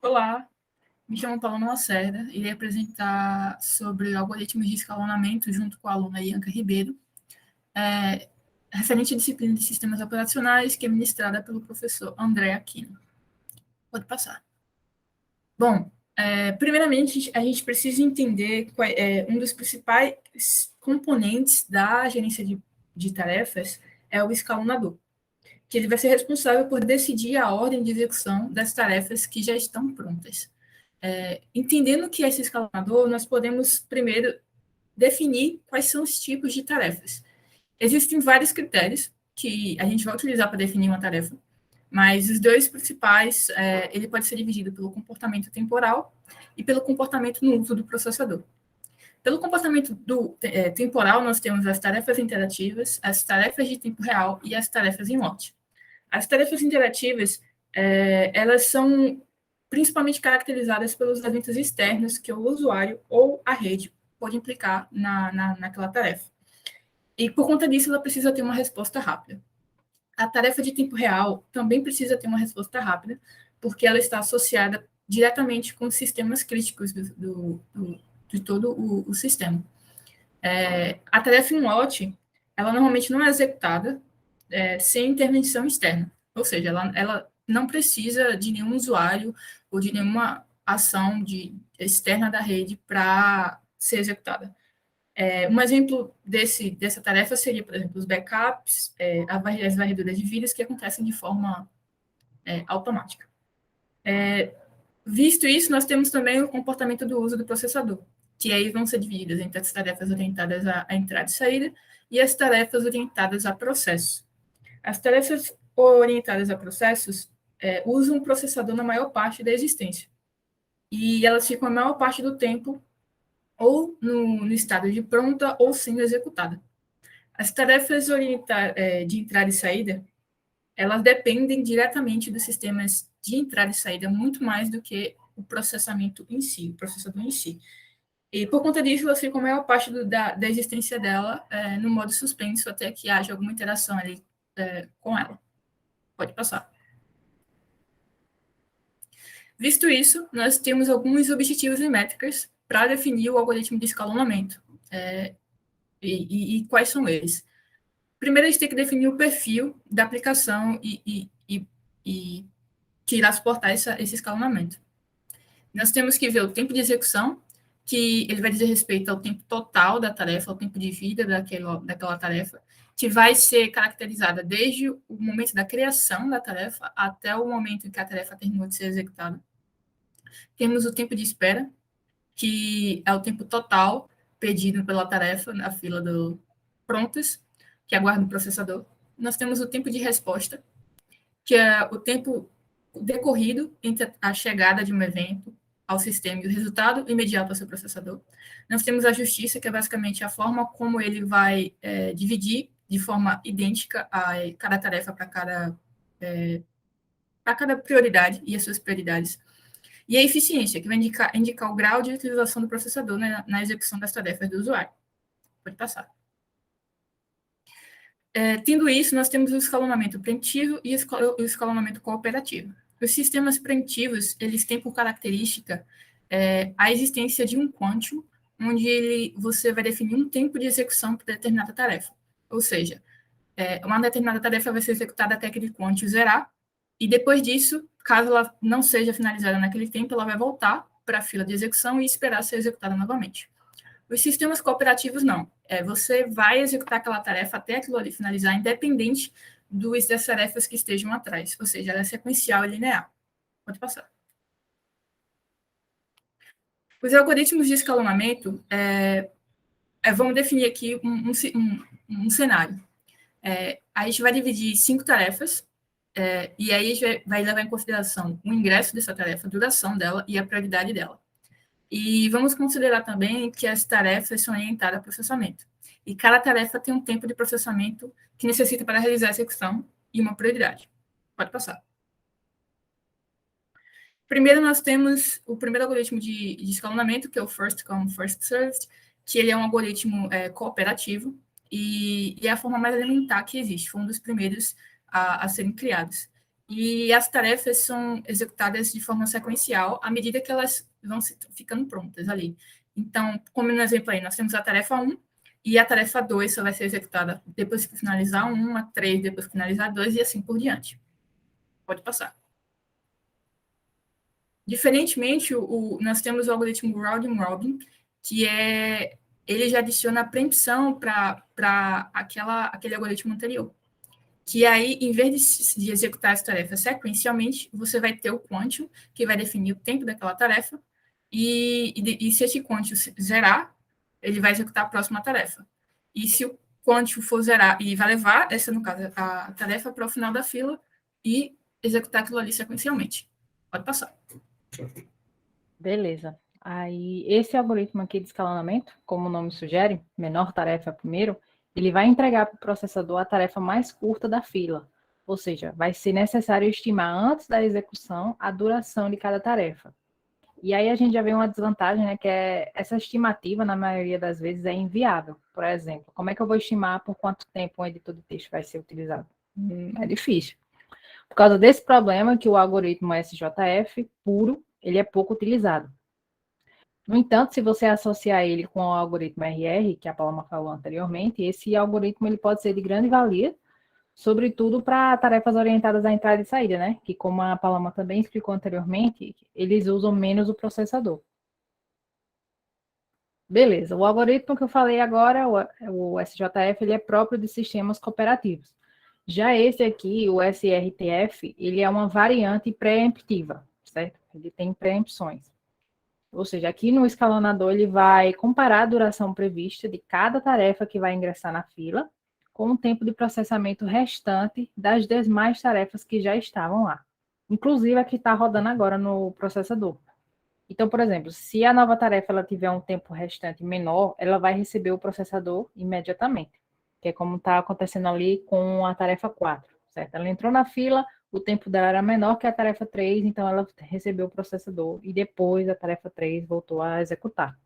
Olá, me chamo Paula Lacerda, irei apresentar sobre algoritmos de escalonamento junto com a aluna Ianca Ribeiro, referente à disciplina de sistemas operacionais, que é ministrada pelo professor André Aquino. Pode passar. Bom, primeiramente, a gente precisa entender um dos principais componentes da gerência de tarefas é o escalonador, que ele vai ser responsável por decidir a ordem de execução das tarefas que já estão prontas. Entendendo o que é esse escalonador, nós podemos primeiro definir quais são os tipos de tarefas. Existem vários critérios que a gente vai utilizar para definir uma tarefa, mas os dois principais, ele pode ser dividido pelo comportamento temporal e pelo comportamento no uso do processador. Pelo comportamento temporal, nós temos as tarefas interativas, as tarefas de tempo real e as tarefas em lote. As tarefas interativas, elas são principalmente caracterizadas pelos eventos externos que o usuário ou a rede pode implicar naquela tarefa. E, por conta disso, ela precisa ter uma resposta rápida. A tarefa de tempo real também precisa ter uma resposta rápida, porque ela está associada diretamente com os sistemas críticos de todo o sistema. A tarefa em lote, ela normalmente não é executada sem intervenção externa, ou seja, ela não precisa de nenhum usuário ou de nenhuma ação externa da rede para ser executada. Um exemplo dessa tarefa seria, por exemplo, os backups, as varreduras de vidas que acontecem de forma automática. Visto isso, nós temos também o comportamento do uso do processador, que aí vão ser divididas entre as tarefas orientadas à entrada e saída e as tarefas orientadas a processos. As tarefas orientadas a processos usam o processador na maior parte da existência, e elas ficam a maior parte do tempo ou no estado de pronta ou sendo executada. As tarefas de entrada e saída, elas dependem diretamente dos sistemas de entrada e saída muito mais do que o processamento em si, o processador em si. E, por conta disso, elas ficam a maior parte da existência dela no modo suspenso até que haja alguma interação ali com ela. Pode passar. Visto isso, nós temos alguns objetivos e métricas para definir o algoritmo de escalonamento. E quais são eles? Primeiro, a gente tem que definir o perfil da aplicação e que irá suportar esse escalonamento. Nós temos que ver o tempo de execução, que ele vai dizer respeito ao tempo total da tarefa, ao tempo de vida daquela tarefa, que vai ser caracterizada desde o momento da criação da tarefa até o momento em que a tarefa terminou de ser executada. Temos o tempo de espera, que é o tempo total pedido pela tarefa na fila do prontas, que aguarda o processador. Nós temos o tempo de resposta, que é o tempo decorrido entre a chegada de um evento ao sistema e o resultado imediato ao seu processador. Nós temos a justiça, que é basicamente a forma como ele vai dividir de forma idêntica cada tarefa para cada prioridade e as suas prioridades. E a eficiência, que vai indicar o grau de utilização do processador na execução das tarefas do usuário. Pode passar. Tendo isso, nós temos o escalonamento preventivo e o escalonamento cooperativo. Os sistemas preventivos, eles têm por característica a existência de um quantum, onde você vai definir um tempo de execução para determinada tarefa. Ou seja, uma determinada tarefa vai ser executada até aquele quantum zerar, e depois disso, caso ela não seja finalizada naquele tempo, ela vai voltar para a fila de execução e esperar ser executada novamente. Os sistemas cooperativos, não. Você vai executar aquela tarefa até aquilo ali finalizar, independente das tarefas que estejam atrás. Ou seja, ela é sequencial e linear. Pode passar. Os algoritmos de escalonamento, vamos definir aqui um cenário. A gente vai dividir 5 tarefas, e aí a gente vai levar em consideração o ingresso dessa tarefa, a duração dela e a prioridade dela. E vamos considerar também que as tarefas são orientadas a processamento. E cada tarefa tem um tempo de processamento que necessita para realizar a execução e uma prioridade. Pode passar. Primeiro, nós temos o primeiro algoritmo de escalonamento, que é o First Come, First Served, que ele é um algoritmo cooperativo e é a forma mais elementar que existe. Foi um dos primeiros a serem criados. e as tarefas são executadas de forma sequencial à medida que elas vão ficando prontas ali. Então, como no exemplo aí, nós temos a tarefa 1 e a tarefa 2 só vai ser executada depois que finalizar 1, a 3 depois que finalizar 2 e assim por diante. Pode passar. Diferentemente, nós temos o algoritmo Round Robin, que ele já adiciona a preempção para aquele algoritmo anterior. Que aí, em vez de executar as tarefas sequencialmente, você vai ter o quantio, que vai definir o tempo daquela tarefa, e se esse quantio zerar, ele vai executar a próxima tarefa. E se o quantio for zerar, e vai levar, essa no caso, a tarefa para o final da fila e executar aquilo ali sequencialmente. Pode passar. Beleza. Aí, esse algoritmo aqui de escalonamento, como o nome sugere, menor tarefa primeiro, ele vai entregar para o processador a tarefa mais curta da fila. Ou seja, vai ser necessário estimar antes da execução a duração de cada tarefa. E aí a gente já vê uma desvantagem, né, que é essa estimativa, na maioria das vezes, é inviável. Por exemplo, como é que eu vou estimar por quanto tempo um editor de texto vai ser utilizado? É difícil. Por causa desse problema que o algoritmo SJF puro, ele é pouco utilizado. No entanto, se você associar ele com o algoritmo RR, que a Paloma falou anteriormente, esse algoritmo ele pode ser de grande valia, sobretudo para tarefas orientadas à entrada e saída, né? Que, como a Paloma também explicou anteriormente, eles usam menos o processador. Beleza, o algoritmo que eu falei agora, o SJF, ele é próprio de sistemas cooperativos. Já esse aqui, o SRTF, ele é uma variante pré-emptiva, certo? Ele tem preempções. Ou seja, aqui no escalonador ele vai comparar a duração prevista de cada tarefa que vai ingressar na fila com o tempo de processamento restante das demais tarefas que já estavam lá. Inclusive a que está rodando agora no processador. Então, por exemplo, se a nova tarefa ela tiver um tempo restante menor, ela vai receber o processador imediatamente, que é como está acontecendo ali com a tarefa 4, certo? Ela entrou na fila, o tempo dela era menor que a tarefa 3, então ela recebeu o processador e depois a tarefa 3 voltou a executar.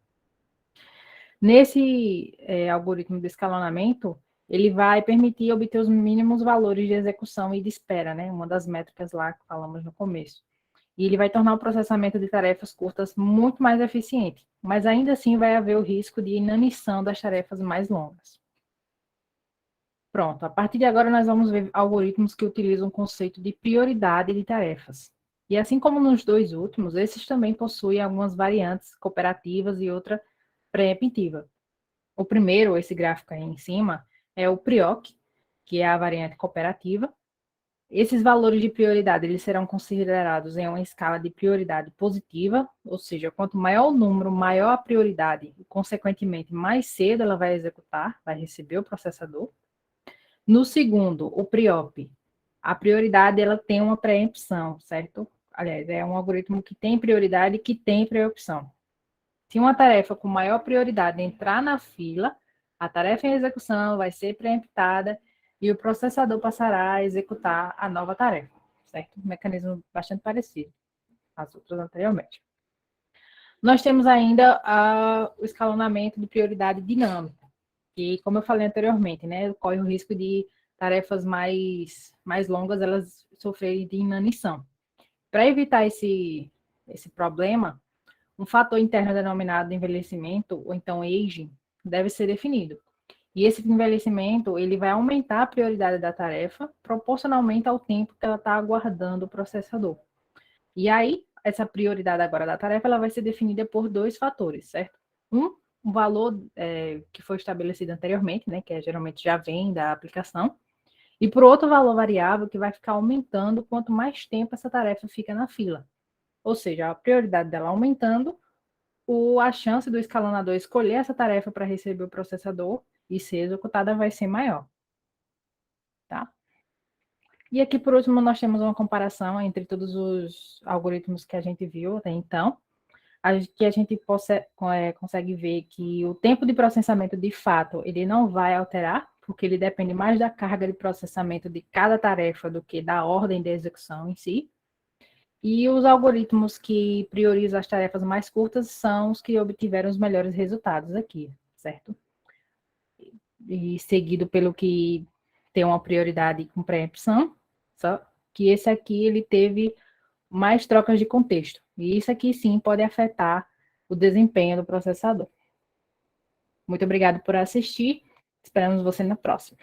Nesse algoritmo de escalonamento, ele vai permitir obter os mínimos valores de execução e de espera, né? Uma das métricas lá que falamos no começo. E ele vai tornar o processamento de tarefas curtas muito mais eficiente, mas ainda assim vai haver o risco de inanição das tarefas mais longas. Pronto, a partir de agora nós vamos ver algoritmos que utilizam o conceito de prioridade de tarefas. E assim como nos dois últimos, esses também possuem algumas variantes cooperativas e outra pré-emptiva. O primeiro, esse gráfico aí em cima, é o PRIOC, que é a variante cooperativa. Esses valores de prioridade eles serão considerados em uma escala de prioridade positiva, ou seja, quanto maior o número, maior a prioridade, e, consequentemente, mais cedo ela vai executar, vai receber o processador. No segundo, o PRIOP, a prioridade ela tem uma preempção, certo? Aliás, é um algoritmo que tem prioridade e que tem preempção. Se uma tarefa com maior prioridade entrar na fila, a tarefa em execução vai ser preemptada e o processador passará a executar a nova tarefa, certo? Um mecanismo bastante parecido às outras anteriormente. Nós temos ainda o escalonamento de prioridade dinâmica, que, como eu falei anteriormente, né, corre o risco de tarefas mais longas elas sofrerem de inanição. Para evitar esse problema, um fator interno denominado envelhecimento, ou então aging, deve ser definido. E esse envelhecimento, ele vai aumentar a prioridade da tarefa proporcionalmente ao tempo que ela está aguardando o processador. E aí, essa prioridade agora da tarefa, ela vai ser definida por dois fatores, certo? Um valor que foi estabelecido anteriormente, né, que geralmente já vem da aplicação, e por outro valor variável que vai ficar aumentando quanto mais tempo essa tarefa fica na fila. Ou seja, a prioridade dela aumentando, a chance do escalonador escolher essa tarefa para receber o processador e ser executada vai ser maior. Tá? E aqui, por último, nós temos uma comparação entre todos os algoritmos que a gente viu até então, que a gente consegue ver que o tempo de processamento, de fato, ele não vai alterar, porque ele depende mais da carga de processamento de cada tarefa do que da ordem de execução em si. E os algoritmos que priorizam as tarefas mais curtas são os que obtiveram os melhores resultados aqui, certo? E seguido pelo que tem uma prioridade com preempção, que esse aqui ele teve mais trocas de contexto. E isso aqui sim pode afetar o desempenho do processador. Muito obrigado por assistir. Esperamos você na próxima.